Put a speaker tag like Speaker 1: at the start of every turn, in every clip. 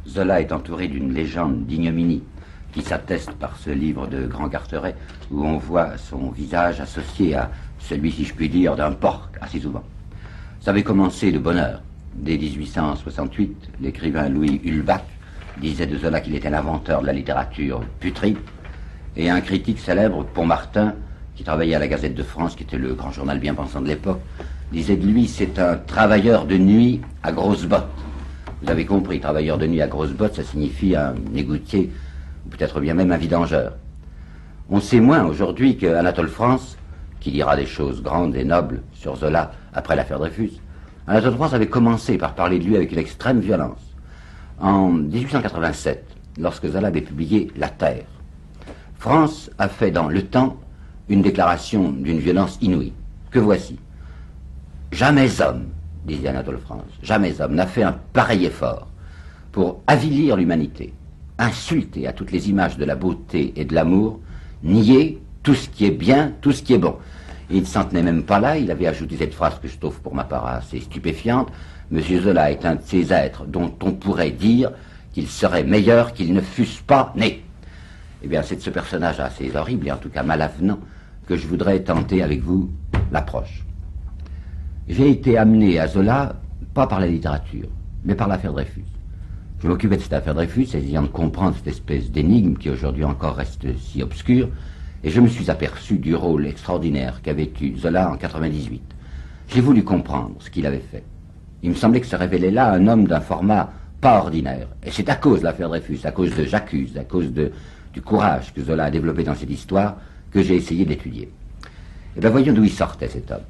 Speaker 1: Zola est entouré d'une légende d'ignominie qui s'atteste par ce livre de Grand Carteret où on voit son visage associé à celui, si je puis dire, d'un porc assez souvent. Ça avait commencé de bonne heure. Dès 1868, l'écrivain Louis Ulbach disait de Zola qu'il était l'inventeur de la littérature putride, et un critique célèbre, Pontmartin, qui travaillait à la Gazette de France, qui était le grand journal bien pensant de l'époque, disait de lui, c'est un travailleur de nuit à grosses bottes. Vous avez compris, travailleur de nuit à grosses bottes, ça signifie un égoutier, ou peut-être bien même un vidangeur. On sait moins aujourd'hui qu'Anatole France, qui dira des choses grandes et nobles sur Zola après l'affaire Dreyfus, Anatole France avait commencé par parler de lui avec une extrême violence. En 1887, lorsque Zola avait publié La Terre, France a fait dans Le Temps une déclaration d'une violence inouïe, que voici. Jamais homme, disait Anatole France, jamais homme n'a fait un pareil effort pour avilir l'humanité, insulter à toutes les images de la beauté et de l'amour, nier tout ce qui est bien, tout ce qui est bon. Et il ne s'en tenait même pas là, il avait ajouté cette phrase que je trouve pour ma part assez stupéfiante. Monsieur Zola est un de ces êtres dont on pourrait dire qu'il serait meilleur qu'ils ne fussent pas nés. Eh bien, c'est de ce personnage assez horrible et en tout cas malavenant que je voudrais tenter avec vous l'approche. J'ai été amené à Zola, pas par la littérature, mais par l'affaire Dreyfus. Je m'occupais de cette affaire Dreyfus, essayant de comprendre cette espèce d'énigme qui aujourd'hui encore reste si obscure, et je me suis aperçu du rôle extraordinaire qu'avait eu Zola en 98. J'ai voulu comprendre ce qu'il avait fait. Il me semblait que se révélait là un homme d'un format pas ordinaire. Et c'est à cause de l'affaire Dreyfus, à cause de J'accuse, à cause du courage que Zola a développé dans cette histoire, que j'ai essayé d'étudier. Et bien voyons d'où il sortait cet homme.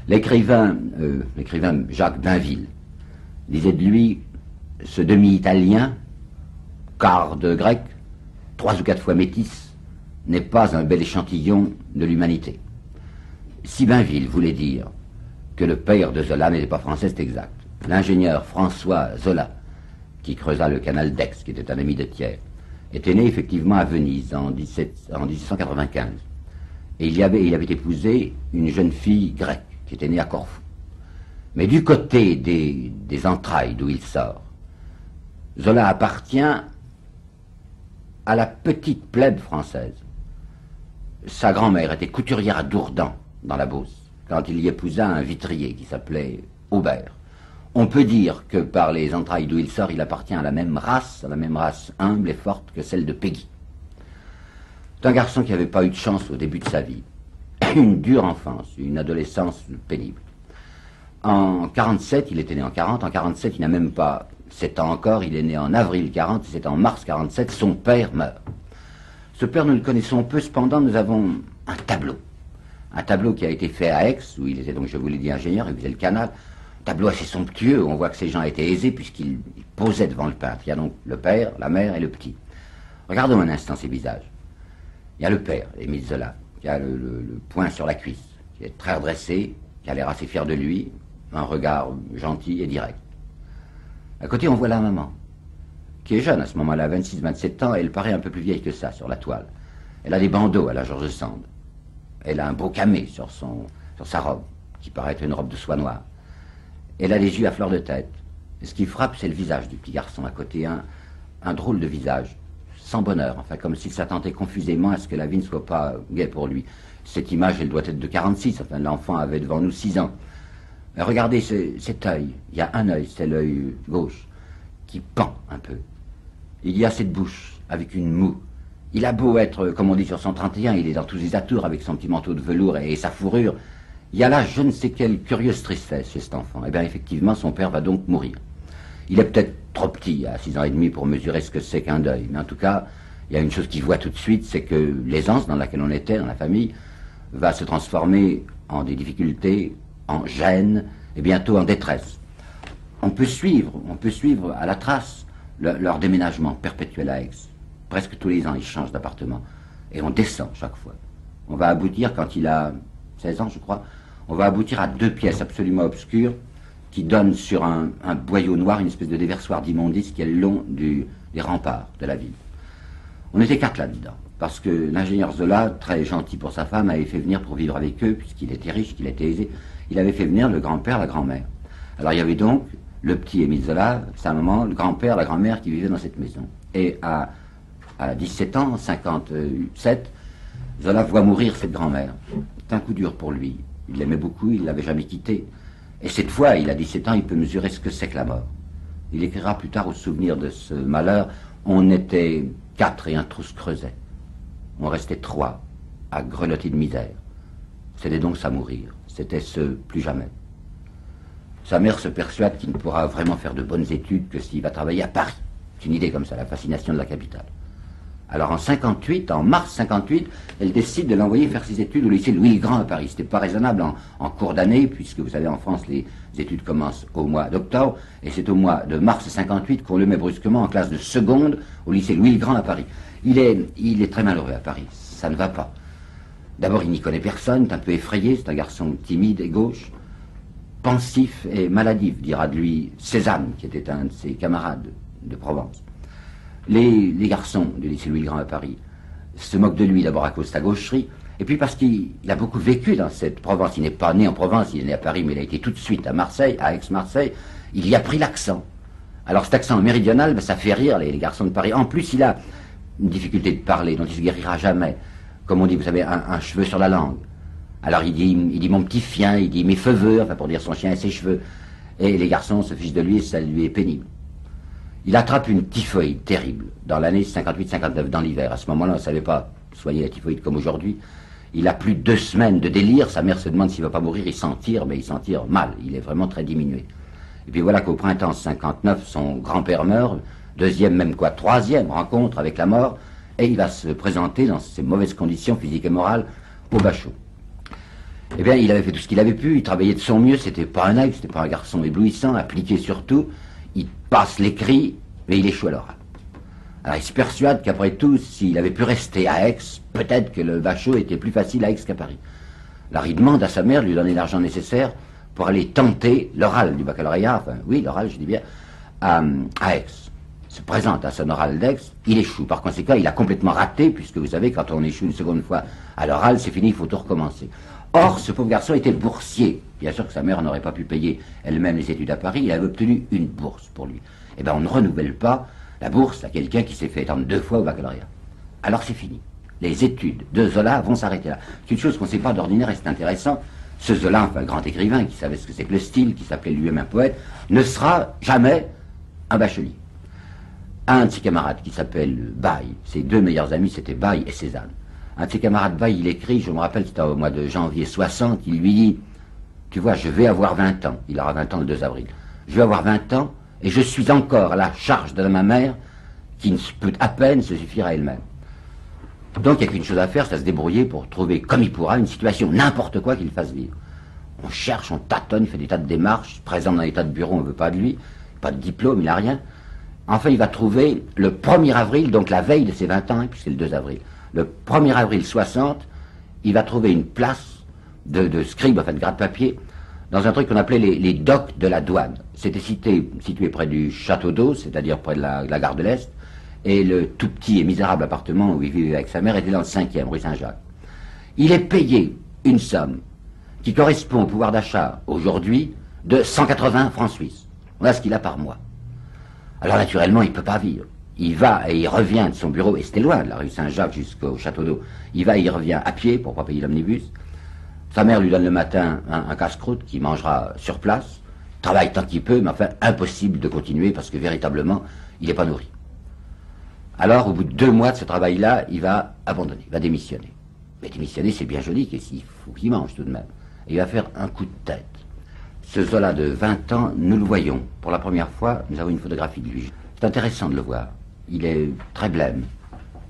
Speaker 1: L'écrivain Jacques Bainville disait de lui, ce demi-italien, quart de grec, 3 ou 4 fois métis, n'est pas un bel échantillon de l'humanité. Si Bainville voulait dire que le père de Zola n'était pas français, c'est exact. L'ingénieur François Zola, qui creusa le canal d'Aix, qui était un ami de Thiers, était né effectivement à Venise en 1895. Et il avait épousé une jeune fille grecque, qui était née à Corfou. Mais du côté des entrailles d'où il sort, Zola appartient à la petite plèbe française. Sa grand-mère était couturière à Dourdan, dans la Beauce, quand il y épousa un vitrier qui s'appelait Aubert. On peut dire que par les entrailles d'où il sort, il appartient à la même race humble et forte que celle de Peggy. C'est un garçon qui n'avait pas eu de chance au début de sa vie. Une dure enfance, une adolescence pénible. En 47, il était né en 40, en 47, il n'a même pas 7 ans encore, il est né en avril 40, et c'est en mars 47, son père meurt. Ce père, nous le connaissons peu, cependant, nous avons un tableau qui a été fait à Aix, où il était donc, je vous l'ai dit, ingénieur, il faisait le canal, un tableau assez somptueux, on voit que ces gens étaient aisés puisqu'ils posaient devant le peintre. Il y a donc le père, la mère et le petit. Regardons un instant ces visages. Il y a le père, Émile Zola, qui a le poing sur la cuisse, qui est très redressé, qui a l'air assez fier de lui, un regard gentil et direct. À côté, on voit la maman, qui est jeune à ce moment-là, 26-27 ans, et elle paraît un peu plus vieille que ça sur la toile. Elle a des bandeaux à la George Sand. Elle a un beau camé sur sa robe, qui paraît être une robe de soie noire. Elle a les yeux à fleur de tête. Et ce qui frappe, c'est le visage du petit garçon à côté, un drôle de visage, sans bonheur, enfin comme s'il s'attendait confusément à ce que la vie ne soit pas gaie pour lui. Cette image, elle doit être de 46, enfin l'enfant avait devant nous 6 ans. Mais regardez cet œil, il y a un œil, c'est l'œil gauche, qui pend un peu. Il y a cette bouche, avec une moue. Il a beau être, comme on dit sur 131, il est dans tous les atours avec son petit manteau de velours et sa fourrure. Il y a là je ne sais quelle curieuse tristesse chez cet enfant. Eh bien effectivement, son père va donc mourir. Il est peut-être trop petit, à 6 ans et demi, pour mesurer ce que c'est qu'un deuil. Mais en tout cas, il y a une chose qu'il voit tout de suite, c'est que l'aisance dans laquelle on était, dans la famille, va se transformer en des difficultés, en gêne, et bientôt en détresse. On peut suivre à la trace leur déménagement perpétuel à Aix. Presque tous les ans, ils changent d'appartement. Et on descend chaque fois. On va aboutir, quand il a 16 ans, je crois, on va aboutir à 2 pièces absolument obscures qui donnent sur un boyau noir, une espèce de déversoir d'immondice qui est le long des remparts de la ville. On était 4 là-dedans, parce que l'ingénieur Zola, très gentil pour sa femme, avait fait venir pour vivre avec eux, puisqu'il était riche, qu'il était aisé, il avait fait venir le grand-père, la grand-mère. Alors il y avait donc le petit Émile Zola, sa maman, le grand-père, la grand-mère qui vivaient dans cette maison. Et à 17 ans, 57, Zola voit mourir cette grand-mère. C'est un coup dur pour lui. Il l'aimait beaucoup, il ne l'avait jamais quittée. Et cette fois, il a 17 ans, il peut mesurer ce que c'est que la mort. Il écrira plus tard au souvenir de ce malheur, on était 4 et un trou se creusait. On restait 3 à grelotter de misère. C'était donc ça mourir. C'était ce plus jamais. Sa mère se persuade qu'il ne pourra vraiment faire de bonnes études que s'il va travailler à Paris. C'est une idée comme ça, la fascination de la capitale. Alors en 58, en mars 58, elle décide de l'envoyer faire ses études au lycée Louis-le-Grand à Paris. C'était pas raisonnable en cours d'année, puisque vous savez, en France, les études commencent au mois d'octobre, et c'est au mois de mars 58 qu'on le met brusquement en classe de seconde au lycée Louis-le-Grand à Paris. Il est très malheureux à Paris, ça ne va pas. D'abord, il n'y connaît personne, est un peu effrayé, c'est un garçon timide et gauche, pensif et maladif, dira de lui Cézanne, qui était un de ses camarades de Provence. Les garçons du lycée Louis-le-Grand à Paris se moquent de lui d'abord à cause de sa gaucherie, et puis parce qu'il a beaucoup vécu dans cette Provence. Il n'est pas né en Provence, il est né à Paris, mais il a été tout de suite à Marseille, à Aix-Marseille. Il y a pris l'accent. Alors cet accent méridional, ben, ça fait rire les garçons de Paris. En plus, il a une difficulté de parler dont il ne se guérira jamais. Comme on dit, vous savez, un cheveu sur la langue. Alors il dit mon petit chien, il dit mes cheveux, enfin pour dire son chien et ses cheveux. Et les garçons se fichent de lui et ça lui est pénible. Il attrape une typhoïde terrible dans l'année 58-59, dans l'hiver. À ce moment-là, on ne savait pas soigner la typhoïde comme aujourd'hui. Il a plus de 2 semaines de délire. Sa mère se demande s'il ne va pas mourir. Il s'en tire, mais il s'en tire mal. Il est vraiment très diminué. Et puis voilà qu'au printemps 59, son grand-père meurt. 2e, même quoi, 3e rencontre avec la mort. Et il va se présenter dans ces mauvaises conditions physiques et morales au bachot. Eh bien, il avait fait tout ce qu'il avait pu. Il travaillait de son mieux. C'était pas un aigle, c'était pas un garçon éblouissant, appliqué surtout. Il passe l'écrit, mais il échoue à l'oral. Alors il se persuade qu'après tout, s'il avait pu rester à Aix, peut-être que le bachot était plus facile à Aix qu'à Paris. Alors il demande à sa mère de lui donner l'argent nécessaire pour aller tenter l'oral du baccalauréat, enfin oui, l'oral, je dis bien, à Aix. Il se présente à son oral d'Aix, il échoue. Par conséquent, il a complètement raté, puisque vous savez, quand on échoue une seconde fois à l'oral, c'est fini, il faut tout recommencer. Or, ce pauvre garçon était boursier. Bien sûr que sa mère n'aurait pas pu payer elle-même les études à Paris, il avait obtenu une bourse pour lui. Eh bien, on ne renouvelle pas la bourse à quelqu'un qui s'est fait étendre 2 fois au baccalauréat. Alors c'est fini. Les études de Zola vont s'arrêter là. C'est une chose qu'on ne sait pas d'ordinaire et c'est intéressant. Ce Zola, enfin, grand écrivain qui savait ce que c'est que le style, qui s'appelait lui-même un poète, ne sera jamais un bachelier. Un de ses camarades qui s'appelle Baille, ses 2 meilleurs amis c'était Baille et Cézanne. Un de ses camarades Baille, il écrit, je me rappelle, c'était au mois de janvier 60, il lui dit, tu vois, je vais avoir 20 ans, il aura 20 ans le 2 avril, je vais avoir 20 ans et je suis encore à la charge de ma mère qui ne peut à peine se suffire à elle-même. Donc il n'y a qu'une chose à faire, c'est à se débrouiller pour trouver comme il pourra une situation, n'importe quoi qu'il fasse vivre. On cherche, on tâtonne, il fait des tas de démarches, présent dans des tas de bureaux, on ne veut pas de lui, pas de diplôme, il n'a rien. Enfin, il va trouver le 1er avril, donc la veille de ses 20 ans, puisque c'est le 2 avril, le 1er avril 60, il va trouver une place de scribe, enfin de gratte-papier, dans un truc qu'on appelait les docks de la douane. C'était situé près du château d'eau, c'est-à-dire près de la gare de l'Est, et le tout petit et misérable appartement où il vivait avec sa mère était dans le 5e, rue Saint-Jacques. Il est payé une somme qui correspond au pouvoir d'achat aujourd'hui de 180 francs suisses. Voilà ce qu'il a par mois. Alors naturellement, il ne peut pas vivre. Il va et il revient de son bureau, et c'était loin, de la rue Saint-Jacques jusqu'au château d'eau. Il va et il revient à pied pour ne pas payer l'omnibus. Sa mère lui donne le matin un casse-croûte qu'il mangera sur place. Travaille tant qu'il peut, mais enfin impossible de continuer parce que véritablement, il n'est pas nourri. Alors, au bout de 2 mois de ce travail-là, il va abandonner, il va démissionner. Mais démissionner, c'est bien joli, qu'il faut qu'il mange tout de même. Et il va faire un coup de tête. Ce Zola de 20 ans, nous le voyons. Pour la première fois, nous avons une photographie de lui. C'est intéressant de le voir. Il est très blême.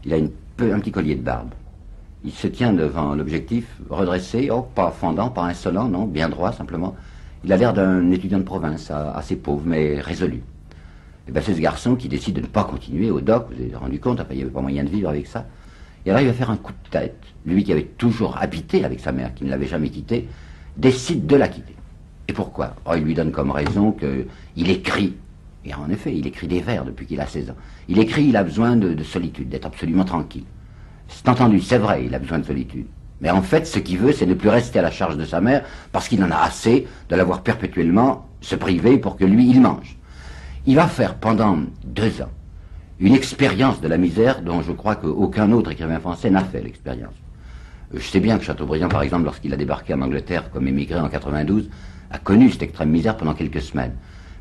Speaker 1: Il a un petit collier de barbe. Il se tient devant l'objectif, redressé, pas fendant, pas insolent, non, bien droit simplement. Il a l'air d'un étudiant de province, assez pauvre, mais résolu. Et bien c'est ce garçon qui décide de ne pas continuer au doc, vous avez rendu compte, enfin, il n'y avait pas moyen de vivre avec ça. Et alors il va faire un coup de tête. Lui qui avait toujours habité avec sa mère, qui ne l'avait jamais quitté, décide de la quitter. Et pourquoi? Il lui donne comme raison qu'il écrit. Et en effet, il écrit des vers depuis qu'il a 16 ans. Il écrit, il a besoin de solitude, d'être absolument tranquille. C'est entendu, c'est vrai, il a besoin de solitude. Mais en fait, ce qu'il veut, c'est ne plus rester à la charge de sa mère, parce qu'il en a assez de l'avoir perpétuellement se priver pour que lui, il mange. Il va faire pendant 2 ans une expérience de la misère dont je crois qu'aucun autre écrivain français n'a fait l'expérience. Je sais bien que Chateaubriand, par exemple, lorsqu'il a débarqué en Angleterre comme émigré en 92, a connu cette extrême misère pendant quelques semaines.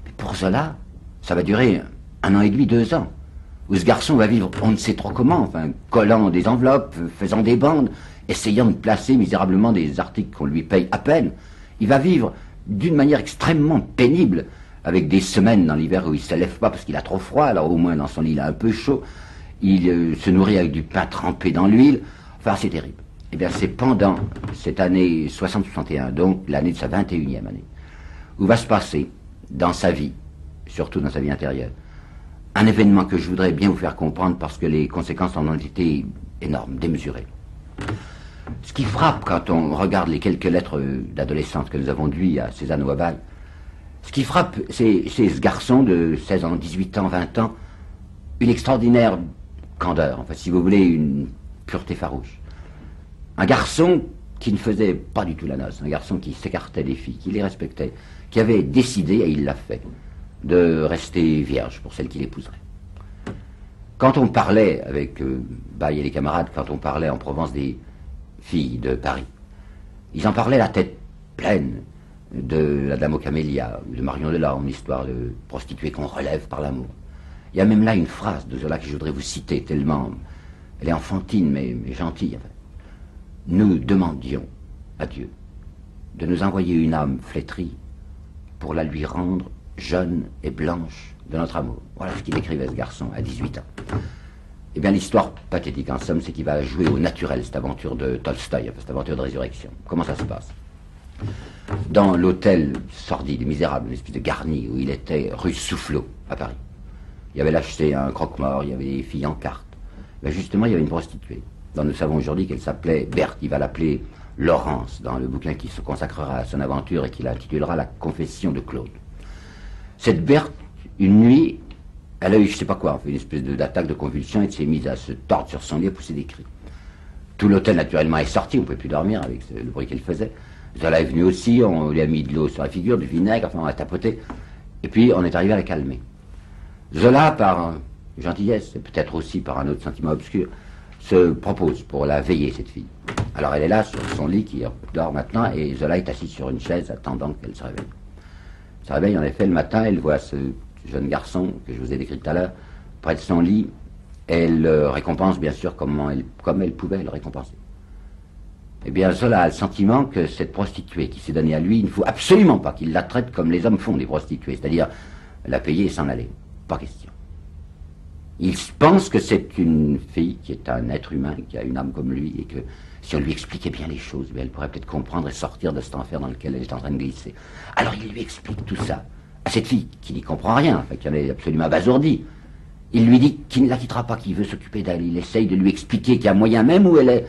Speaker 1: Mais pour Zola, ça va durer 1 an et demi, 2 ans, où ce garçon va vivre on ne sait trop comment, enfin, collant des enveloppes, faisant des bandes, essayant de placer misérablement des articles qu'on lui paye à peine. Il va vivre d'une manière extrêmement pénible, avec des semaines dans l'hiver où il ne se lève pas parce qu'il a trop froid, alors au moins dans son lit il a un peu chaud, il se nourrit avec du pain trempé dans l'huile, enfin c'est terrible. Eh bien c'est pendant cette année 60-61, donc l'année de sa 21e année, où va se passer dans sa vie, surtout dans sa vie intérieure, un événement que je voudrais bien vous faire comprendre parce que les conséquences en ont été énormes, démesurées. Ce qui frappe quand on regarde les quelques lettres d'adolescence que nous avons de lui à Cézanne ou à Bâle, ce qui frappe, c'est ce garçon de 16 ans, 18 ans, 20 ans, une extraordinaire candeur, enfin si vous voulez, une pureté farouche. Un garçon qui ne faisait pas du tout la noce, un garçon qui s'écartait des filles, qui les respectait, qui avait décidé, et il l'a fait, de rester vierge pour celle qu'il épouserait. Quand on parlait avec Baye et les camarades, quand on parlait en Provence des filles de Paris, ils en parlaient la tête pleine de la Dame aux Camélias, ou de Marion Delorme, l'histoire de prostituées qu'on relève par l'amour. Il y a même là une phrase de Zola que je voudrais vous citer, tellement elle est enfantine mais gentille. Enfin. Nous demandions à Dieu de nous envoyer une âme flétrie pour la lui rendre jeune et blanche de notre amour. Voilà ce qu'il écrivait, ce garçon, à 18 ans. Eh bien, l'histoire pathétique, en somme, c'est qu'il va jouer au naturel, cette aventure de Tolstoï, cette aventure de résurrection. Comment ça se passe? Dans l'hôtel sordide, misérable, une espèce de garni où il était, rue Soufflot, à Paris. Il y avait l'acheté un croque-mort, il y avait des filles en carte. Ben justement, il y avait une prostituée, dont nous savons aujourd'hui qu'elle s'appelait Berthe. Il va l'appeler Laurence, dans le bouquin qui se consacrera à son aventure et qu'il intitulera La confession de Claude. Cette Berthe, une nuit, elle a eu, je sais pas quoi, en fait, une espèce d'attaque de convulsion et s'est mise à se tordre sur son lit et pousser des cris. Tout l'hôtel, naturellement, est sorti, on ne pouvait plus dormir avec le bruit qu'elle faisait. Zola est venu aussi, on lui a mis de l'eau sur la figure, du vinaigre, enfin on a tapoté, et puis on est arrivé à la calmer. Zola, par gentillesse, et peut-être aussi par un autre sentiment obscur, se propose pour la veiller, cette fille. Alors elle est là, sur son lit, qui dort maintenant, et Zola est assis sur une chaise, attendant qu'elle se réveille. Elle se réveille, en effet, le matin, elle voit ce jeune garçon, que je vous ai décrit tout à l'heure, près de son lit, et elle le récompense, bien sûr, comme elle pouvait le récompenser. Eh bien, Zola a le sentiment que cette prostituée qui s'est donnée à lui, il ne faut absolument pas qu'il la traite comme les hommes font des prostituées, c'est-à-dire la payer et s'en aller. Pas question. Il pense que c'est une fille qui est un être humain, qui a une âme comme lui, et que si on lui expliquait bien les choses, elle pourrait peut-être comprendre et sortir de cet enfer dans lequel elle est en train de glisser. Alors il lui explique tout ça à cette fille qui n'y comprend rien, enfin, qui en est absolument abasourdie. Il lui dit qu'il ne la quittera pas, qu'il veut s'occuper d'elle. Il essaye de lui expliquer qu'il y a moyen, même où elle est,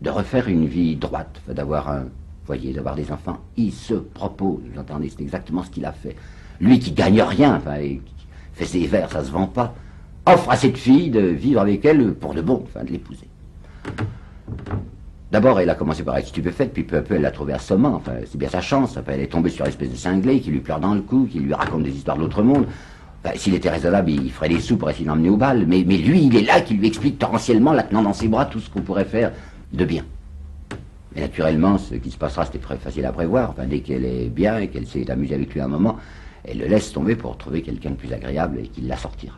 Speaker 1: de refaire une vie droite, d'avoir un foyer, d'avoir des enfants. Il se propose, vous entendez, c'est exactement ce qu'il a fait. Lui qui gagne rien, enfin, et qui fait ses vers, ça se vend pas, offre à cette fille de vivre avec elle pour de bon, enfin, de l'épouser. D'abord, elle a commencé par être stupéfaite, puis peu à peu, elle l'a trouvé assommant, enfin, c'est bien sa chance, enfin, elle est tombée sur une espèce de cinglé qui lui pleure dans le cou, qui lui raconte des histoires de l'autre monde. Enfin, s'il était raisonnable, il ferait des sous pour essayer d'emmener au bal, mais lui, il est là, qui lui explique torrentiellement, la tenant dans ses bras, tout ce qu'on pourrait faire de bien. Mais naturellement, ce qui se passera, c'était très facile à prévoir. Enfin, dès qu'elle est bien et qu'elle s'est amusée avec lui un moment, elle le laisse tomber pour trouver quelqu'un de plus agréable et qui la sortira.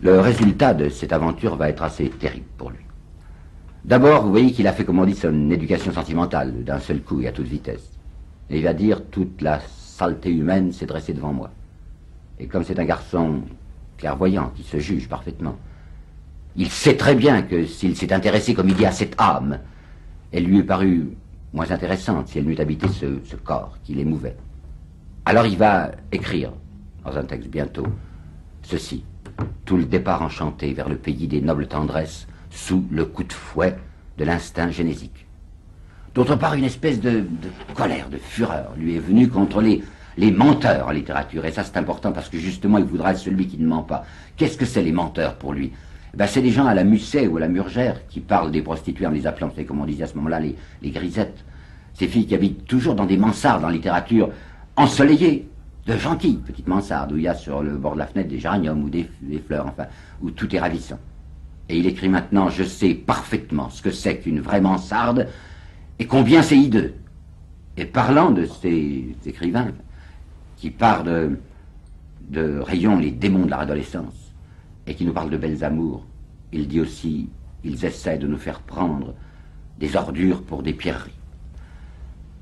Speaker 1: Le résultat de cette aventure va être assez terrible pour lui. D'abord, vous voyez qu'il a fait, comme on dit, son éducation sentimentale d'un seul coup et à toute vitesse. Et il va dire, toute la saleté humaine s'est dressée devant moi. Et comme c'est un garçon clairvoyant, qui se juge parfaitement, il sait très bien que s'il s'est intéressé, comme il dit, à cette âme, elle lui est parue moins intéressante si elle n'eût habité ce corps qui l'émouvait. Alors il va écrire, dans un texte bientôt, ceci: tout le départ enchanté vers le pays des nobles tendresses, sous le coup de fouet de l'instinct génésique. D'autre part, une espèce de colère, de fureur lui est venue contre les menteurs en littérature. Et ça, c'est important parce que justement, il voudra être celui qui ne ment pas. Qu'est-ce que c'est les menteurs pour lui? Ben, c'est des gens à la Musset ou à la Murgère qui parlent des prostituées en les appelant, vous savez, comme on disait à ce moment-là, les grisettes. Ces filles qui habitent toujours dans des mansardes en littérature, ensoleillée, de gentilles petites mansardes, où il y a sur le bord de la fenêtre des géraniums ou des fleurs, enfin, où tout est ravissant. Et il écrit maintenant, je sais parfaitement ce que c'est qu'une vraie mansarde et combien c'est hideux. Et parlant de ces écrivains qui parlent de rayons les démons de la adolescence et qui nous parlent de belles amours, il dit aussi, ils essaient de nous faire prendre des ordures pour des pierreries.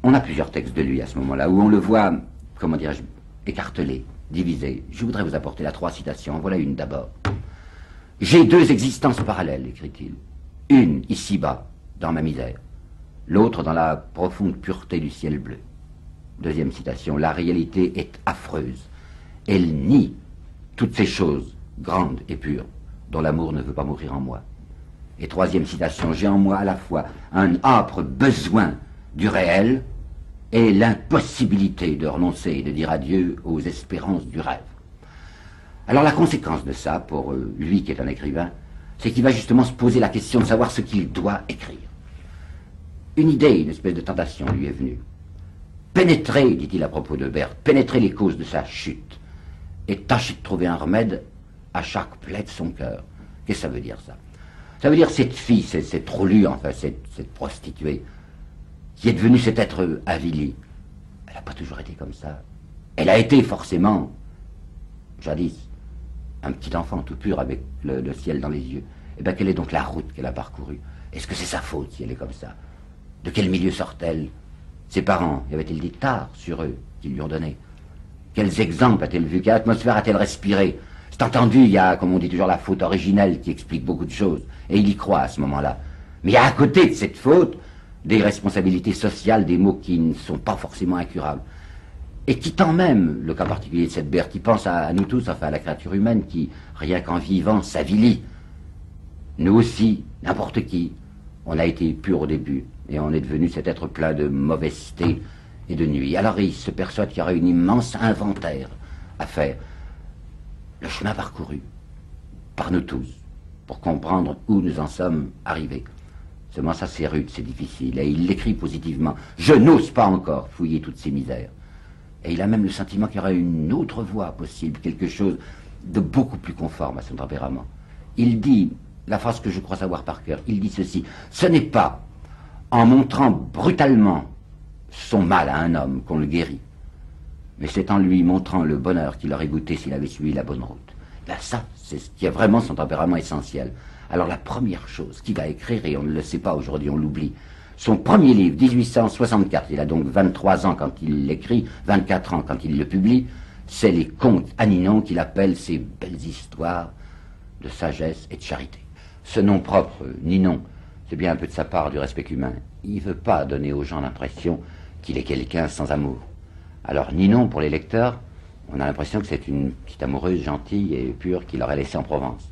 Speaker 1: On a plusieurs textes de lui à ce moment-là, où on le voit, comment dirais-je, écartelé, divisé. Je voudrais vous apporter la 3 citations. Voilà une d'abord. J'ai 2 existences parallèles, écrit-il. Une ici-bas, dans ma misère. L'autre dans la profonde pureté du ciel bleu. Deuxième citation. La réalité est affreuse. Elle nie toutes ces choses grandes et pures dont l'amour ne veut pas mourir en moi. Et troisième citation. J'ai en moi à la fois un âpre besoin du réel et l'impossibilité de renoncer et de dire adieu aux espérances du rêve. Alors la conséquence de ça, pour lui qui est un écrivain, c'est qu'il va justement se poser la question de savoir ce qu'il doit écrire. Une idée, une espèce de tentation lui est venue. Pénétrer, dit-il à propos de Berthe, pénétrer les causes de sa chute et tâcher de trouver un remède à chaque plaie de son cœur. Qu'est-ce que ça veut dire ça? Ça veut dire cette fille, cette trolue, enfin cette prostituée, qui est devenue cet être avili. Elle n'a pas toujours été comme ça. Elle a été forcément, jadis, un petit enfant tout pur avec le ciel dans les yeux. Eh bien, quelle est donc la route qu'elle a parcourue? Est-ce que c'est sa faute si elle est comme ça? De quel milieu sort-elle? Ses parents, y avait-il des tares sur eux qu'ils lui ont donné? Quels exemples a-t-elle vu? Quelle atmosphère a-t-elle respiré? C'est entendu, il y a, comme on dit toujours, la faute originelle qui explique beaucoup de choses. Et il y croit à ce moment-là. Mais il y a à côté de cette faute des responsabilités sociales, des maux qui ne sont pas forcément incurables. Et quittant même le cas particulier de cette Berthe, qui pense à nous tous, enfin à la créature humaine, qui, rien qu'en vivant, s'avilit. Nous aussi, n'importe qui, on a été pur au début, et on est devenu cet être plein de mauvaiseté et de nuit. Alors il se persuade qu'il y aura une immense inventaire à faire. Le chemin parcouru par nous tous, pour comprendre où nous en sommes arrivés. Seulement ça c'est rude, c'est difficile, et il l'écrit positivement. Je n'ose pas encore fouiller toutes ces misères. Et il a même le sentiment qu'il y aura une autre voie possible, quelque chose de beaucoup plus conforme à son tempérament. Il dit, la phrase que je crois savoir par cœur, il dit ceci: ce n'est pas en montrant brutalement son mal à un homme qu'on le guérit, mais c'est en lui montrant le bonheur qu'il aurait goûté s'il avait suivi la bonne route. Ben ça, c'est ce qui est vraiment son tempérament essentiel. Alors la première chose qu'il va écrire, et on ne le sait pas aujourd'hui, on l'oublie, son premier livre, 1864, il a donc 23 ans quand il l'écrit, 24 ans quand il le publie, c'est les contes à Ninon qu'il appelle ces belles histoires de sagesse et de charité. Ce nom propre, Ninon, c'est bien un peu de sa part du respect humain. Il ne veut pas donner aux gens l'impression qu'il est quelqu'un sans amour. Alors Ninon, pour les lecteurs, on a l'impression que c'est une petite amoureuse gentille et pure qu'il aurait laissée en Provence.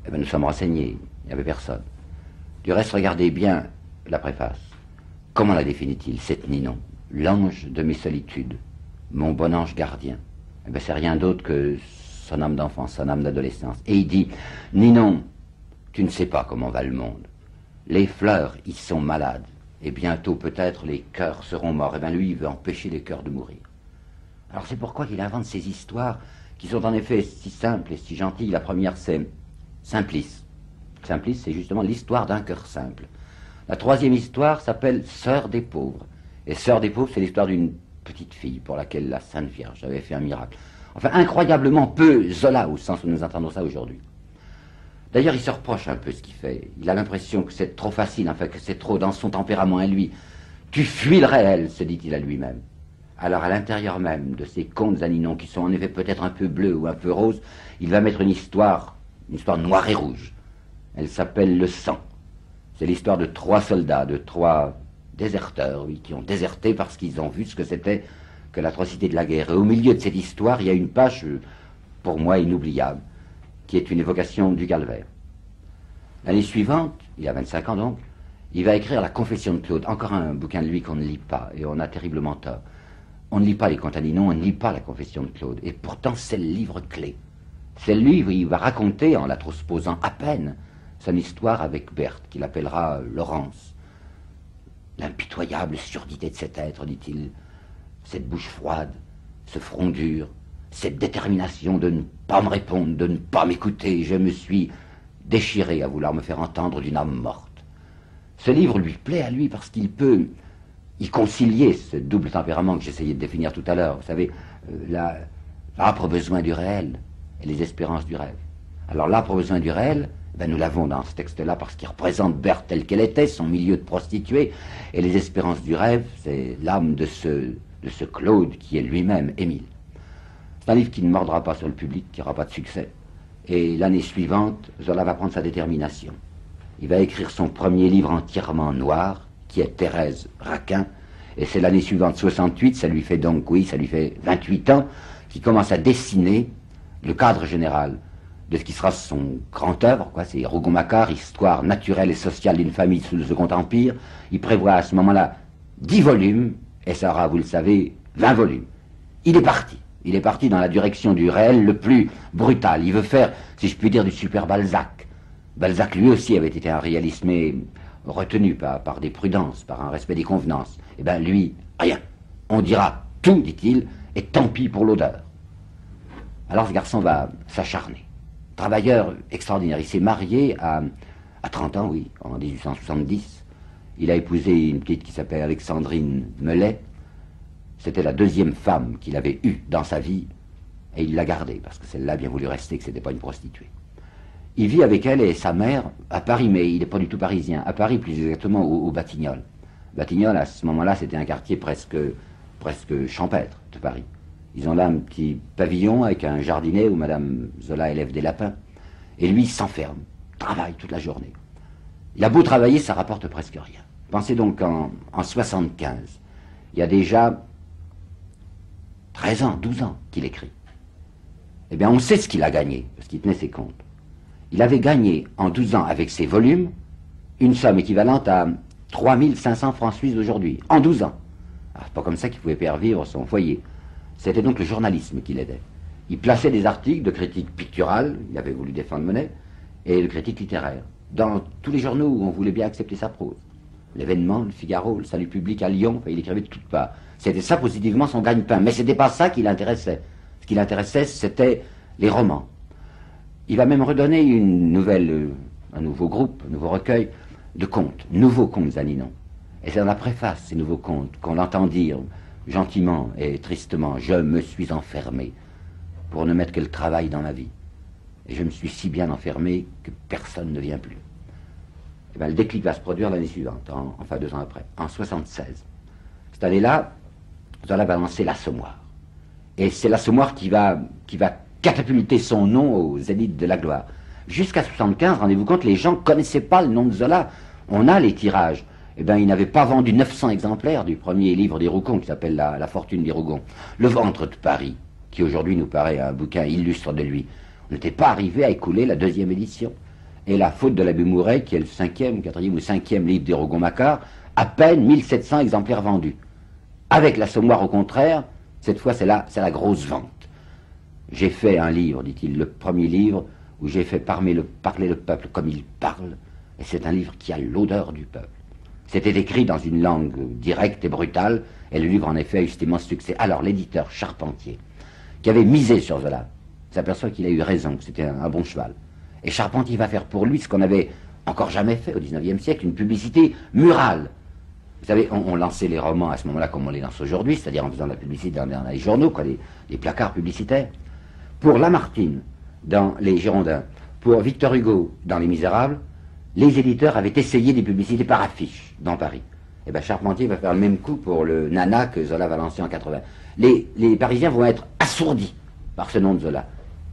Speaker 1: Eh bien, nous sommes renseignés, il n'y avait personne. Du reste, regardez bien la préface. Comment la définit-il, cette Ninon? L'ange de mes solitudes, mon bon ange gardien. Eh bien, c'est rien d'autre que son âme d'enfance, son âme d'adolescence. Et il dit, Ninon, tu ne sais pas comment va le monde. Les fleurs y sont malades, et bientôt peut-être les cœurs seront morts. Eh bien, lui, il veut empêcher les cœurs de mourir. Alors c'est pourquoi il invente ces histoires qui sont en effet si simples et si gentilles. La première, c'est Simplice. Simplice, c'est justement l'histoire d'un cœur simple. La troisième histoire s'appelle Sœur des pauvres. Et Sœur des pauvres, c'est l'histoire d'une petite fille pour laquelle la Sainte Vierge avait fait un miracle. Enfin, incroyablement peu Zola, au sens où nous entendons ça aujourd'hui. D'ailleurs, il se reproche un peu ce qu'il fait. Il a l'impression que c'est trop facile, enfin que c'est trop dans son tempérament à lui. Tu fuis le réel, se dit-il à lui-même. Alors, à l'intérieur même de ces contes à Ninon, qui sont en effet peut-être un peu bleus ou un peu roses, il va mettre une histoire noire et rouge. Elle s'appelle Le Sang. C'est l'histoire de 3 soldats, de 3 déserteurs, oui, qui ont déserté parce qu'ils ont vu ce que c'était que l'atrocité de la guerre. Et au milieu de cette histoire, il y a une page, pour moi, inoubliable, qui est une évocation du calvaire. L'année suivante, il a 25 ans donc, il va écrire La Confession de Claude, encore un bouquin de lui qu'on ne lit pas, et on a terriblement tort. On ne lit pas les contes à Ninon, on ne lit pas La Confession de Claude, et pourtant c'est le livre clé. C'est le livre où il va raconter, en la transposant à peine, son histoire avec Berthe, qu'il appellera Laurence. L'impitoyable surdité de cet être, dit-il, cette bouche froide, ce front dur, cette détermination de ne pas me répondre, de ne pas m'écouter. Je me suis déchiré à vouloir me faire entendre d'une âme morte. Ce livre lui plaît à lui parce qu'il peut y concilier ce double tempérament que j'essayais de définir tout à l'heure. Vous savez, l'âpre besoin du réel et les espérances du rêve. Alors l'âpre besoin du réel, ben, nous l'avons dans ce texte-là parce qu'il représente Berthe telle qu'elle était, son milieu de prostituée, et les espérances du rêve, c'est l'âme de ce Claude qui est lui-même Émile. C'est un livre qui ne mordra pas sur le public, qui n'aura pas de succès. Et l'année suivante, Zola va prendre sa détermination. Il va écrire son premier livre entièrement noir, qui est Thérèse Raquin, et c'est l'année suivante, 68, ça lui fait 28 ans, qu'il commence à dessiner le cadre général de ce qui sera son grand œuvre, quoi. C'est Rougon-Macquart, histoire naturelle et sociale d'une famille sous le Second Empire. Il prévoit à ce moment-là 10 volumes, et ça aura, vous le savez, 20 volumes. Il est parti dans la direction du réel le plus brutal. Il veut faire, si je puis dire, du super Balzac. Balzac lui aussi avait été un réaliste, mais retenu par des prudences, par un respect des convenances. Eh bien lui, rien. On dira tout, dit-il, et tant pis pour l'odeur. Alors ce garçon va s'acharner. Travailleur extraordinaire. Il s'est marié à 30 ans, oui, en 1870. Il a épousé une petite qui s'appelle Alexandrine Mellet. C'était la deuxième femme qu'il avait eue dans sa vie, et il l'a gardée, parce que celle-là a bien voulu rester, que ce n'était pas une prostituée. Il vit avec elle et sa mère à Paris, mais il n'est pas du tout parisien, à Paris plus exactement au Batignolles. Batignolles, à ce moment-là, c'était un quartier presque champêtre de Paris. Ils ont là un petit pavillon avec un jardinet où Madame Zola élève des lapins. Et lui, il s'enferme, travaille toute la journée. Il a beau travailler, ça rapporte presque rien. Pensez donc en 75, il y a déjà 13 ans, 12 ans qu'il écrit. Eh bien, on sait ce qu'il a gagné, parce qu'il tenait ses comptes. Il avait gagné en 12 ans avec ses volumes une somme équivalente à 3500 francs suisses d'aujourd'hui, en 12 ans. C'est pas comme ça qu'il pouvait faire vivre son foyer. C'était donc le journalisme qui l'aidait. Il plaçait des articles de critique picturale, il avait voulu défendre Monet, et de critique littéraire, dans tous les journaux où on voulait bien accepter sa prose. L'Événement, le Figaro, le Salut public à Lyon, il écrivait de toutes parts. C'était ça positivement son gagne-pain, mais c'était pas ça qui l'intéressait. Ce qui l'intéressait, c'était les romans. Il va même redonner un nouveau groupe, un nouveau recueil de contes, nouveaux contes Zaninon. Et c'est dans la préface, ces nouveaux contes, qu'on l'entend dire gentiment et tristement, je me suis enfermé pour ne mettre que le travail dans ma vie. Et je me suis si bien enfermé que personne ne vient plus. Et bien, le déclic va se produire l'année suivante, enfin 2 ans après, en 76. Cette année-là, Zola va lancer l'Assommoir. Et c'est l'Assommoir qui va catapulter son nom au zénith de la gloire. Jusqu'à 75, rendez-vous compte, les gens ne connaissaient pas le nom de Zola. On a les tirages. Eh bien, il n'avait pas vendu 900 exemplaires du premier livre des Rougon, qui s'appelle la Fortune des Rougon. Le Ventre de Paris, qui aujourd'hui nous paraît un bouquin illustre de lui. On n'était pas arrivé à écouler la 2e édition. Et La Faute de l'abbé Mouret, qui est le 5e, 4e ou 5e livre des Rougon-Macquart, à peine 1700 exemplaires vendus. Avec l'Assommoir, au contraire, cette fois, c'est la grosse vente. J'ai fait un livre, dit-il, le premier livre, où j'ai fait parler le peuple comme il parle, et c'est un livre qui a l'odeur du peuple. C'était écrit dans une langue directe et brutale, et le livre en effet a eu cet immense succès. Alors l'éditeur Charpentier, qui avait misé sur Zola, s'aperçoit qu'il a eu raison, que c'était un bon cheval. Et Charpentier va faire pour lui ce qu'on n'avait encore jamais fait au XIXe siècle, une publicité murale. Vous savez, on lançait les romans à ce moment-là comme on les lance aujourd'hui, c'est-à-dire en faisant de la publicité dans les journaux, quoi, les placards publicitaires. Pour Lamartine, dans Les Girondins, pour Victor Hugo, dans Les Misérables, les éditeurs avaient essayé des publicités par affiche dans Paris. Et bien Charpentier va faire le même coup pour le Nana que Zola va lancer en 80. Les Parisiens vont être assourdis par ce nom de Zola.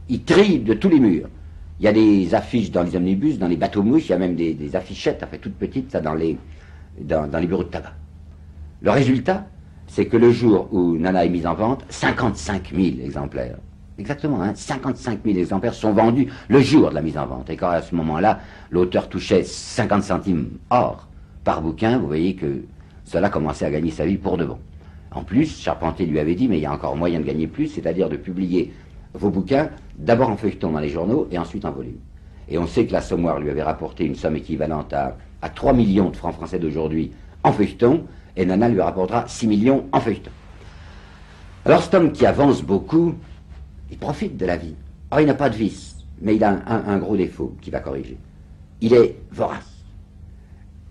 Speaker 1: Ils trient de tous les murs. Il y a des affiches dans les omnibus, dans les bateaux-mouches, il y a même des affichettes, enfin toutes petites, ça, dans les bureaux de tabac. Le résultat, c'est que le jour où Nana est mise en vente, 55 000 exemplaires. Exactement, 55 000 exemplaires sont vendus le jour de la mise en vente. Et quand à ce moment-là, l'auteur touchait 50 centimes or par bouquin, vous voyez que cela commençait à gagner sa vie pour de bon. En plus, Charpentier lui avait dit, mais il y a encore moyen de gagner plus, c'est-à-dire de publier vos bouquins d'abord en feuilleton dans les journaux et ensuite en volume. Et on sait que l'Assommoir lui avait rapporté une somme équivalente à 3 millions de francs français d'aujourd'hui en feuilleton, et Nana lui rapportera 6 millions en feuilleton. Alors cet homme qui avance beaucoup, il profite de la vie. Alors il n'a pas de vice, mais il a un gros défaut qu'il va corriger. Il est vorace.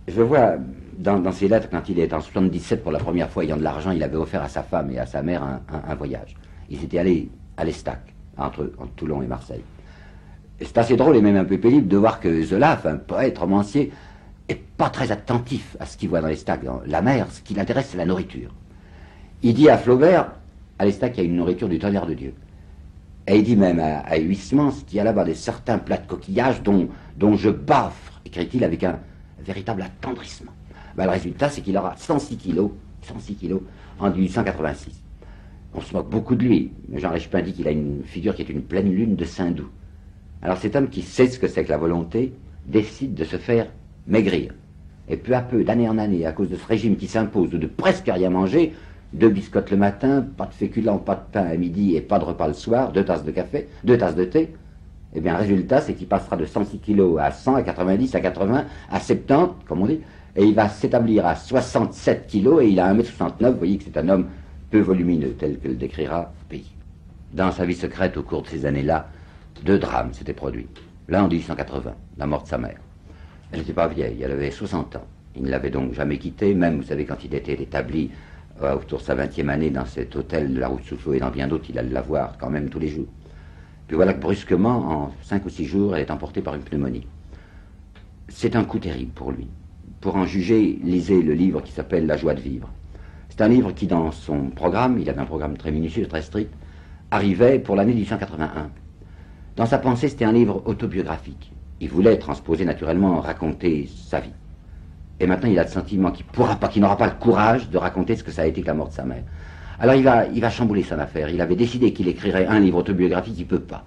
Speaker 1: Je vois dans ses lettres, quand il est en 77 pour la première fois ayant de l'argent, il avait offert à sa femme et à sa mère un voyage. Ils étaient allés à l'Estac, entre Toulon et Marseille. Et c'est assez drôle et même un peu pénible de voir que Zola, un poète, romancier, est pas très attentif à ce qu'il voit dans l'Estac. Dans la mer, ce qui l'intéresse, c'est la nourriture. Il dit à Flaubert, à l'Estac, il y a une nourriture du tonnerre de Dieu. Et il dit même à Huysmans qu'il y a là-bas certains plats de coquillages dont je bafre, écrit-il avec un véritable attendrissement. Ben, le résultat, c'est qu'il aura 106 kilos en 1886. On se moque beaucoup de lui. Jean Richepin dit qu'il a une figure qui est une pleine lune de Saint-Doux. Alors cet homme qui sait ce que c'est que la volonté, décide de se faire maigrir. Et peu à peu, d'année en année, à cause de ce régime qui s'impose, de presque rien manger, 2 biscottes le matin, pas de féculents, pas de pain à midi et pas de repas le soir, 2 tasses de café, 2 tasses de thé, eh bien, le résultat, c'est qu'il passera de 106 kilos à 100, à 90, à 80, à 70, comme on dit, et il va s'établir à 67 kilos et il a 1m69, vous voyez que c'est un homme peu volumineux, tel que le décrira Pays. Dans sa vie secrète, au cours de ces années-là, 2 drames s'étaient produits. L'un en 1880, la mort de sa mère. Elle n'était pas vieille, elle avait 60 ans. Il ne l'avait donc jamais quittée, même, vous savez, quand il était établi autour de sa 20e année dans cet hôtel de la route Soufflot et dans bien d'autres, il allait la voir quand même tous les jours. Puis voilà que brusquement, en 5 ou 6 jours, elle est emportée par une pneumonie. C'est un coup terrible pour lui. Pour en juger, lisez le livre qui s'appelle La joie de vivre. C'est un livre qui, dans son programme, il avait un programme très minutieux, très strict, arrivait pour l'année 1881. Dans sa pensée, c'était un livre autobiographique. Il voulait transposer naturellement, raconter sa vie. Et maintenant, il a le sentiment qu'il n'aura pas le courage de raconter ce que ça a été que la mort de sa mère. Alors il va chambouler son affaire. Il avait décidé qu'il écrirait un livre autobiographique, il ne peut pas.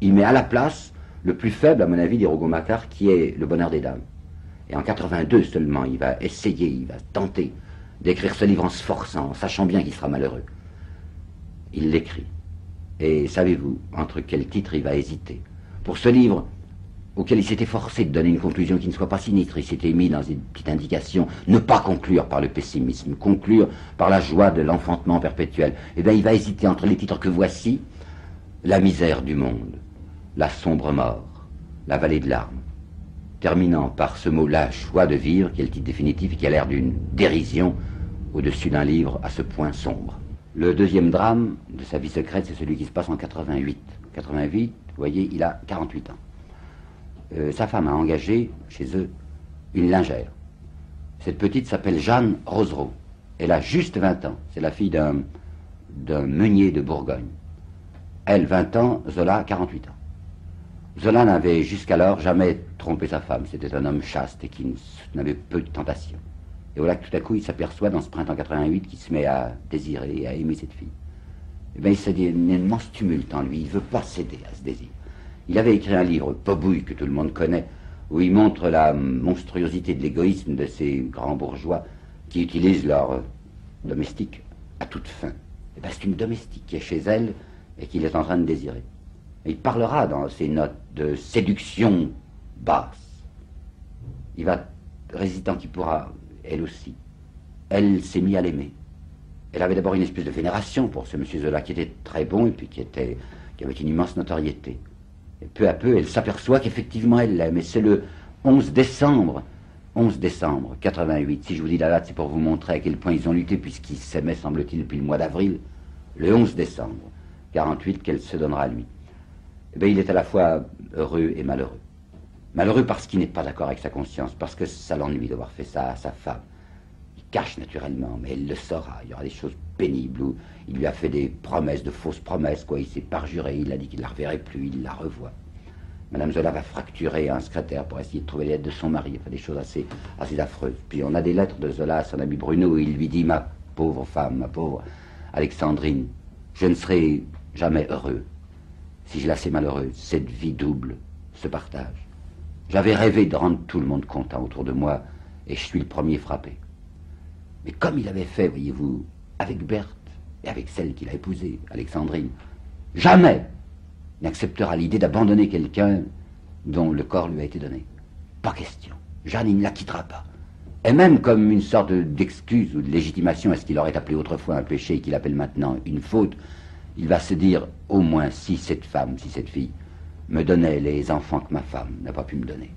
Speaker 1: Il met à la place le plus faible, à mon avis, des Rougon-Macquart, qui est Le bonheur des dames. Et en 82 seulement, il va essayer, il va tenter d'écrire ce livre en se forçant, en sachant bien qu'il sera malheureux. Il l'écrit. Et savez-vous, entre quel titre il va hésiter? Pour ce livre, auquel il s'était forcé de donner une conclusion qui ne soit pas sinistre, il s'était mis dans une petite indication, ne pas conclure par le pessimisme, conclure par la joie de l'enfantement perpétuel. Eh bien, il va hésiter entre les titres que voici: La misère du monde, La sombre mort, La vallée de larmes, terminant par ce mot La joie de vivre, qui est le titre définitif et qui a l'air d'une dérision au-dessus d'un livre à ce point sombre. Le deuxième drame de sa vie secrète, c'est celui qui se passe en 88. 88, vous voyez, il a 48 ans. Sa femme a engagé chez eux une lingère. Cette petite s'appelle Jeanne Rosereau. Elle a juste 20 ans. C'est la fille d'un meunier de Bourgogne. Elle, 20 ans, Zola, 48 ans. Zola n'avait jusqu'alors jamais trompé sa femme. C'était un homme chaste et qui n'avait peu de tentation. Et voilà que tout à coup, il s'aperçoit dans ce printemps 88 qu'il se met à désirer et à aimer cette fille. Eh bien, il s'est dit un immense tumulte en lui. Il ne veut pas céder à ce désir. Il avait écrit un livre, Pobouille, que tout le monde connaît, où il montre la monstruosité de l'égoïsme de ces grands bourgeois qui utilisent leur domestique à toute fin. Eh bien, c'est une domestique qui est chez elle et qu'il est en train de désirer. Et il parlera dans ses notes de séduction basse. Il va résister tant qu'il pourra, elle aussi. Elle s'est mise à l'aimer. Elle avait d'abord une espèce de vénération pour ce monsieur Zola qui était très bon et puis qui avait une immense notoriété. Et peu à peu, elle s'aperçoit qu'effectivement elle l'aime. Et c'est le 11 décembre 88. Si je vous dis la date, c'est pour vous montrer à quel point ils ont lutté, puisqu'ils s'aimaient, semble-t-il, depuis le mois d'avril. Le 11 décembre 48, qu'elle se donnera à lui. Eh bien, il est à la fois heureux et malheureux. Malheureux parce qu'il n'est pas d'accord avec sa conscience, parce que ça l'ennuie d'avoir fait ça à sa femme. Il cache naturellement, mais elle le saura. Il y aura des choses pénibles où il lui a fait des promesses, de fausses promesses, quoi. Il s'est parjuré, il a dit qu'il ne la reverrait plus, il la revoit. Madame Zola va fracturer un secrétaire pour essayer de trouver les lettres de son mari, enfin des choses assez affreuses. Puis on a des lettres de Zola à son ami Bruno, où il lui dit: ma pauvre femme, ma pauvre Alexandrine, je ne serai jamais heureux si je la sais malheureuse. Cette vie double se partage. J'avais rêvé de rendre tout le monde content autour de moi, et je suis le premier frappé. Mais comme il avait fait, voyez-vous, avec Berthe et avec celle qu'il a épousée, Alexandrine, jamais n'acceptera l'idée d'abandonner quelqu'un dont le corps lui a été donné. Pas question. Jeanne, il ne la quittera pas. Et même comme une sorte d'excuse ou de légitimation à ce qu'il aurait appelé autrefois un péché et qu'il appelle maintenant une faute, il va se dire, au moins si cette femme, si cette fille, me donnait les enfants que ma femme n'a pas pu me donner.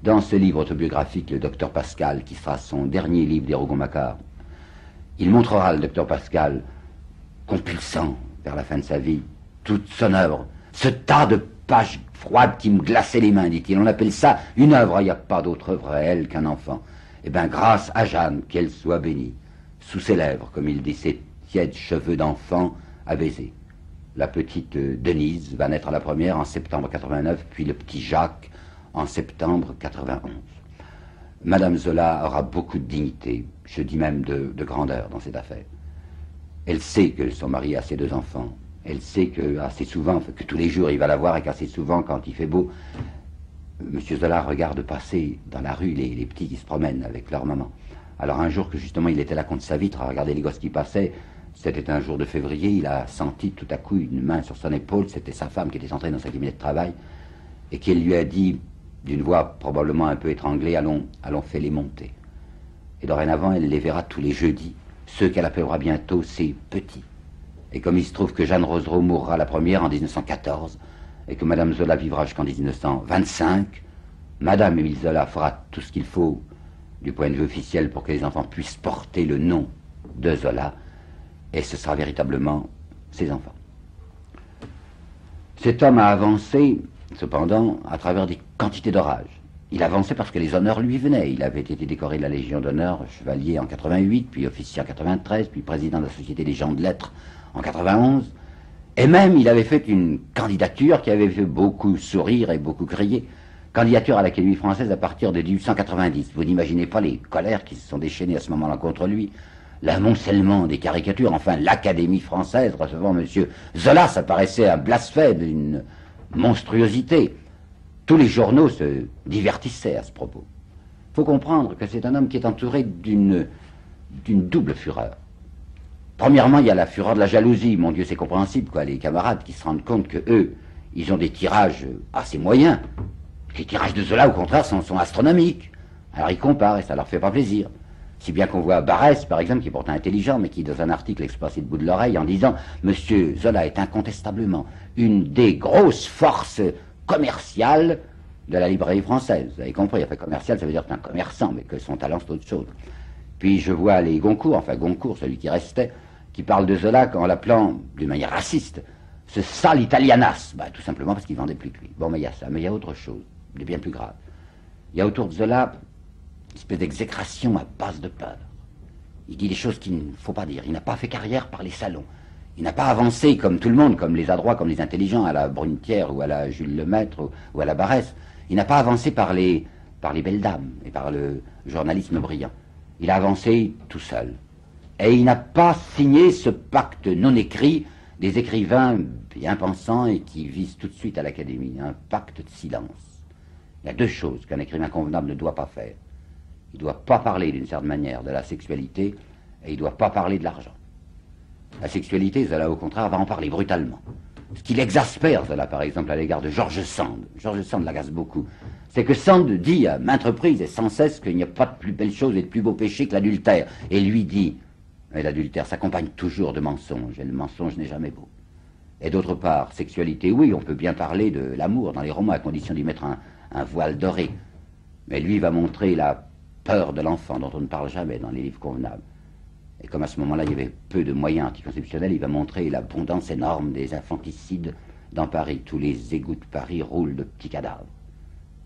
Speaker 1: Dans ce livre autobiographique, le docteur Pascal, qui sera son dernier livre des Rougon-Macquart, il montrera le docteur Pascal compulsant vers la fin de sa vie toute son œuvre, ce tas de pages froides qui me glaçaient les mains, dit-il. On appelle ça une œuvre, il n'y a pas d'autre œuvre réelle qu'un enfant. Eh bien, grâce à Jeanne, qu'elle soit bénie, sous ses lèvres, comme il dit, ses tièdes cheveux d'enfant à baiser. La petite Denise va naître à la première en septembre 89, puis le petit Jacques en septembre 91. Madame Zola aura beaucoup de dignité, je dis même de grandeur dans cette affaire. Elle sait que son mari a ses 2 enfants. Elle sait que assez souvent, que tous les jours il va la voir et qu'assez souvent, quand il fait beau, Monsieur Zola regarde passer dans la rue les petits qui se promènent avec leur maman. Alors un jour que justement il était là contre sa vitre à regarder les gosses qui passaient, c'était un jour de février, il a senti tout à coup une main sur son épaule, c'était sa femme qui était entrée dans sa cabinet de travail, et qui lui a dit, d'une voix probablement un peu étranglée, allons fais-les monter. Et dorénavant, elle les verra tous les jeudis, ceux qu'elle appellera bientôt ses petits. Et comme il se trouve que Jeanne Rosereau mourra la première en 1914, et que Madame Zola vivra jusqu'en 1925, Madame Émile Zola fera tout ce qu'il faut du point de vue officiel pour que les enfants puissent porter le nom de Zola, et ce sera véritablement ses enfants. Cet homme a avancé, cependant, à travers des quantités d'orages. Il avançait parce que les honneurs lui venaient. Il avait été décoré de la Légion d'honneur, chevalier en 88, puis officier en 93, puis président de la Société des gens de lettres en 91. Et même, il avait fait une candidature qui avait fait beaucoup sourire et beaucoup crier. Candidature à l'Académie française à partir de 1890. Vous n'imaginez pas les colères qui se sont déchaînées à ce moment-là contre lui. L'amoncellement des caricatures, enfin l'Académie française recevant Monsieur Zola, ça paraissait un blasphème, une monstruosité. Tous les journaux se divertissaient à ce propos. Il faut comprendre que c'est un homme qui est entouré d'une double fureur. Premièrement, il y a la fureur de la jalousie. Mon Dieu, c'est compréhensible, quoi. Les camarades qui se rendent compte que eux, ils ont des tirages assez moyens. Les tirages de Zola, au contraire, sont astronomiques. Alors ils comparent et ça leur fait pas plaisir. Si bien qu'on voit Barès, par exemple, qui est pourtant intelligent, mais qui, dans un article, expressé de bout de l'oreille en disant « Monsieur Zola est incontestablement une des grosses forces commerciales de la librairie française. » Vous avez compris, enfin, commercial, ça veut dire que c'est un commerçant, mais que son talent, c'est autre chose. Puis je vois les Goncourt, enfin Goncourt, celui qui restait, qui parle de Zola en l'appelant, d'une manière raciste, ce sale italianas. Bah, tout simplement parce qu'il vendait plus que lui. Bon, mais il y a ça, mais il y a autre chose, de bien plus grave. Il y a autour de Zola une espèce d'exécration à base de peur. Il dit des choses qu'il ne faut pas dire. Il n'a pas fait carrière par les salons. Il n'a pas avancé comme tout le monde, comme les adroits, comme les intelligents, à la Brunetière ou à la Jules Lemaître ou à la Barès. Il n'a pas avancé par les belles dames et par le journalisme brillant. Il a avancé tout seul. Et il n'a pas signé ce pacte non écrit des écrivains bien pensants et qui visent tout de suite à l'Académie. Un pacte de silence. Il y a 2 choses qu'un écrivain convenable ne doit pas faire. Il ne doit pas parler d'une certaine manière de la sexualité et il ne doit pas parler de l'argent. La sexualité, Zola, au contraire, va en parler brutalement. Ce qui l'exaspère, Zola, par exemple, à l'égard de George Sand. George Sand l'agace beaucoup. C'est que Sand dit à maintes reprises et sans cesse qu'il n'y a pas de plus belle chose et de plus beau péché que l'adultère. Et lui dit, mais l'adultère s'accompagne toujours de mensonges, et le mensonge n'est jamais beau. Et d'autre part, sexualité, oui, on peut bien parler de l'amour dans les romans, à condition d'y mettre un voile doré. Mais lui va montrer la peur de l'enfant, dont on ne parle jamais dans les livres convenables. Et comme à ce moment-là, il y avait peu de moyens anticonceptionnels, il va montrer l'abondance énorme des infanticides dans Paris. Tous les égouts de Paris roulent de petits cadavres.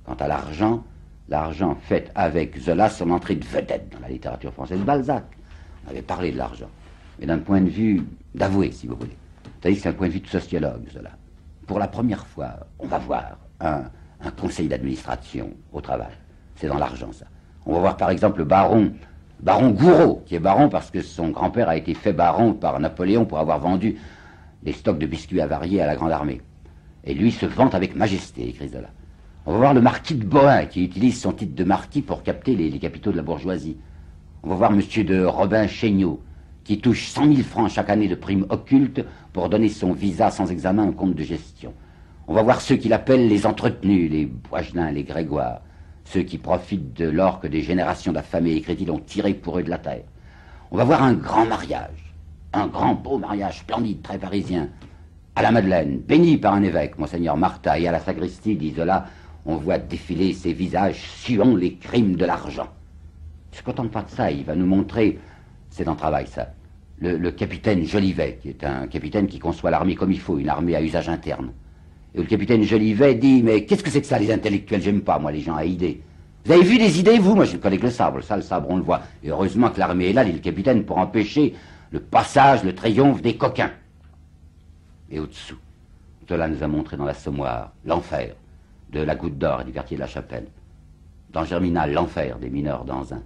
Speaker 1: Quant à l'argent, l'argent fait avec Zola son entrée de vedette dans la littérature française. Balzac avait parlé de l'argent, mais d'un point de vue d'avoué, si vous voulez. C'est-à-dire que c'est un point de vue de sociologue, Zola. Pour la première fois, on va voir un conseil d'administration au travail. C'est dans l'argent, ça. On va voir par exemple le baron Gouraud, qui est baron parce que son grand-père a été fait baron par Napoléon pour avoir vendu des stocks de biscuits avariés à la Grande Armée. Et lui se vante avec majesté, écrit Zola. On va voir le marquis de Bohain, qui utilise son titre de marquis pour capter les capitaux de la bourgeoisie. On va voir monsieur de Robin Chéniaud, qui touche 100 000 francs chaque année de primes occultes pour donner son visa sans examen au compte de gestion. On va voir ceux qu'il appelle les entretenus, les Boisgelin, les Grégoire. ceux qui profitent de l'or que des générations d'affamés et crédits ont tiré pour eux de la terre. On va voir un grand mariage, un grand beau mariage splendide, très parisien, à la Madeleine, béni par un évêque, Monseigneur Martha, et à la sacristie d'Isola, on voit défiler ces visages suant les crimes de l'argent. Il ne se contente pas de ça, il va nous montrer, c'est dans le travail ça, le capitaine Jolivet, qui est un capitaine qui conçoit l'armée comme il faut, une armée à usage interne. Et le capitaine Jolivet dit, mais qu'est-ce que c'est que ça, les intellectuels? J'aime pas, moi, les gens à idées. Vous avez vu des idées, vous? Moi, je connais que le sabre. Ça, le sabre, on le voit. Et heureusement que l'armée est là, dit le capitaine, pour empêcher le passage, le triomphe des coquins. Et au-dessous, Zola nous a montré dans l'Assommoir l'enfer de la Goutte d'Or et du quartier de la Chapelle. Dans Germinal, l'enfer des mineurs d'Anzin.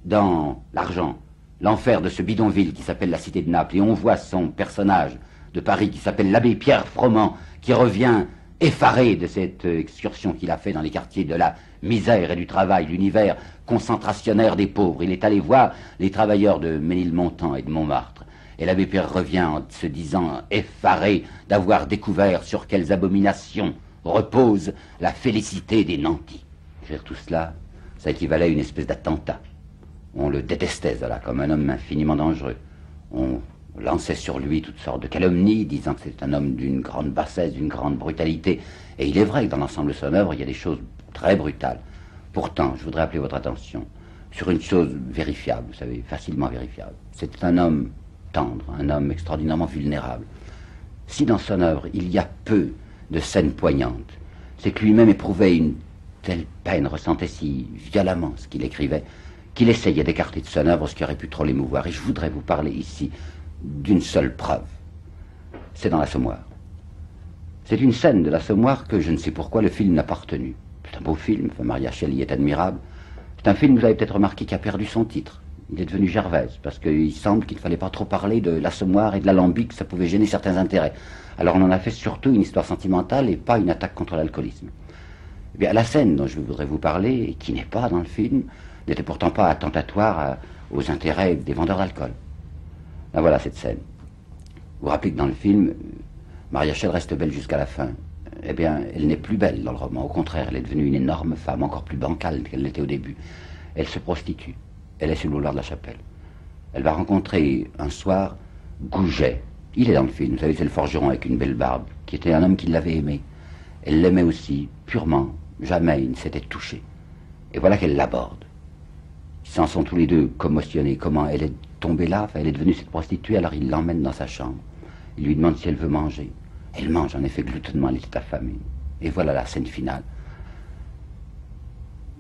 Speaker 1: Dans l'Argent, l'enfer de ce bidonville qui s'appelle la Cité de Naples. Et on voit son personnage de Paris qui s'appelle l'abbé Pierre Froment, qui revient effaré de cette excursion qu'il a fait dans les quartiers de la misère et du travail, l'univers concentrationnaire des pauvres. Il est allé voir les travailleurs de Ménilmontant et de Montmartre. Et l'abbé Pierre revient en se disant effaré d'avoir découvert sur quelles abominations repose la félicité des nantis. Faire tout cela, ça équivalait à une espèce d'attentat. On le détestait, Zola, comme un homme infiniment dangereux. On lançait sur lui toutes sortes de calomnies, disant que c'est un homme d'une grande bassesse, d'une grande brutalité. Et il est vrai que dans l'ensemble de son œuvre, il y a des choses très brutales. Pourtant, je voudrais appeler votre attention sur une chose vérifiable, vous savez, facilement vérifiable. C'est un homme tendre, un homme extraordinairement vulnérable. Si dans son œuvre, il y a peu de scènes poignantes, c'est que lui-même éprouvait une telle peine, ressentait si violemment ce qu'il écrivait, qu'il essayait d'écarter de son œuvre ce qui aurait pu trop l'émouvoir. Et je voudrais vous parler ici d'une seule preuve. C'est dans l'Assommoir. C'est une scène de l'Assommoir que je ne sais pourquoi le film n'a pas retenu. C'est un beau film, Maria Shelley est admirable. C'est un film, vous avez peut-être remarqué, qui a perdu son titre. Il est devenu Gervaise, parce qu'il semble qu'il ne fallait pas trop parler de l'Assommoir et de l'alambic, ça pouvait gêner certains intérêts. Alors on en a fait surtout une histoire sentimentale et pas une attaque contre l'alcoolisme. Eh bien, la scène dont je voudrais vous parler, et qui n'est pas dans le film, n'était pourtant pas attentatoire aux intérêts des vendeurs d'alcool. Ben voilà cette scène. Vous vous rappelez que dans le film, Maria Schell reste belle jusqu'à la fin. Eh bien, elle n'est plus belle dans le roman. Au contraire, elle est devenue une énorme femme, encore plus bancale qu'elle l'était au début. Elle se prostitue. Elle est sur le boulevard de la Chapelle. Elle va rencontrer un soir Goujet. Il est dans le film, vous savez, c'est le forgeron avec une belle barbe, qui était un homme qui l'avait aimé. Elle l'aimait aussi, purement. Jamais il ne s'était touché. Et voilà qu'elle l'aborde. Ils s'en sont tous les deux commotionnés. Comment elle est tombée là, enfin, elle est devenue cette prostituée, alors il l'emmène dans sa chambre. Il lui demande si elle veut manger. Elle mange, en effet, gloutonnement, elle était affamée. Et voilà la scène finale.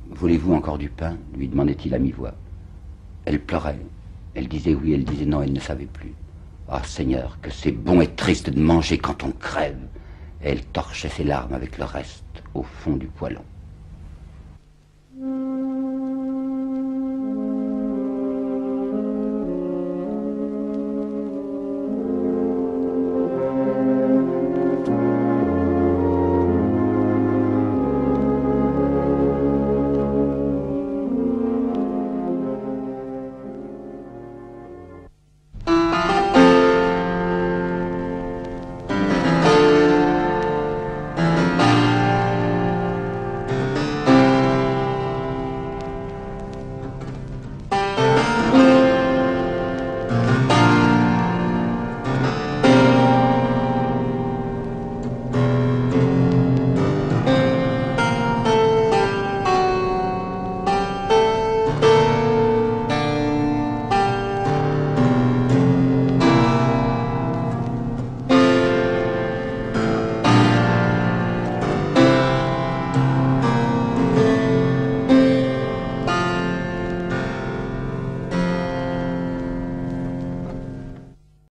Speaker 1: Voulez-vous encore du pain lui demandait-il à mi-voix. Elle pleurait. Elle disait oui, elle disait non, elle ne savait plus. Ah, Seigneur, que c'est bon et triste de manger quand on crève. Et elle torchait ses larmes avec le reste au fond du poêlon.